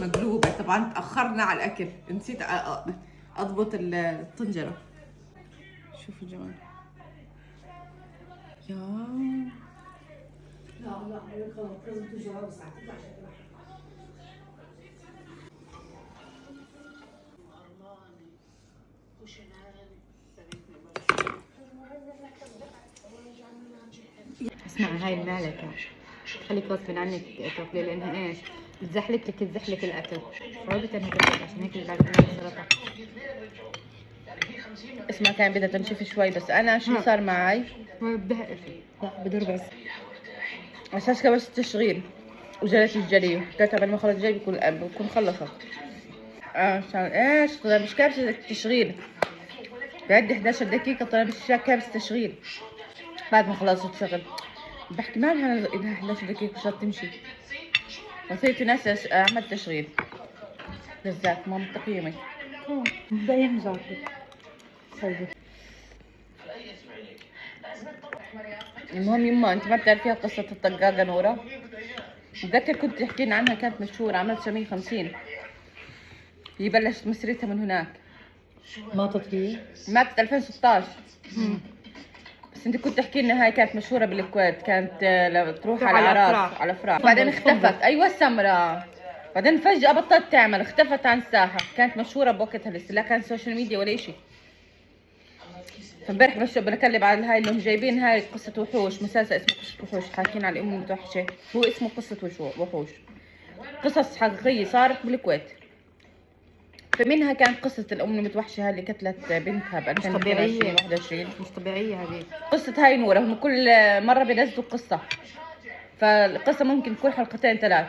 مقلوبة. طبعا تأخرنا على الأكل، نسيت أضبط الطنجرة. شوفوا الجمال. يا لا خلاص لازم تجربوا ساعتين عشان اسمعي، هاي المالكة تخليك غصب عنك تاكلي، لانها ايش؟ تزحلك الاكل. صعوبة انها تاكل، عشان هيك بعد السلطة. اسمع، كان بدها تنشف شوي، بس أنا شو صار معي؟ ما بدها لا بدور بس أساس كبس التشغيل وجلت الجلي، حطيتها قبل ما خلص الجلي بكون خلصت. عشان ايش؟ طلع مش كابسة التشغيل، بعد 11 دقيقة طلع مش كابسة تشغيل بعد ما خلصت شغل. بحكي ما لها إنها 11 دقيقة عشان تمشي، نسيت ناس أعمل تشغيل بالذات ما تقييمي. دايما زاكي طيب. المهم يما، انت ما بتعرفيها قصة الطقاقة نورة؟ بتذكر كنت تحكين عنها، كانت مشهورة، عملت 150. هي بلشت مسيرتها من هناك. ماتت فيه؟ ماتت 2016. بس انت كنت تحكي لنا هاي كانت مشهورة بالكويت، كانت تروح على اعراس على افراح، بعدين اختفت. ايوه سمرة، بعدين فجأة بطلت تعمل، اختفت عن الساحة. كانت مشهورة بوقتها لسه، لا كان سوشيال ميديا ولا اشي. فامبارح بس بنكلم على هاي انهم جايبين هاي قصة وحوش، مسلسل اسمه قصة وحوش، حاكين على الام المتوحشة، هو اسمه قصة وحوش، قصص حقيقية صارت بالكويت. فمنها كانت قصة الام المتوحشة هاي اللي قتلت بنتها ب 2021. مش طبيعية هذه قصة هاي نورة، هم كل مرة بينزلوا قصة، فالقصة ممكن كل حلقتين 3.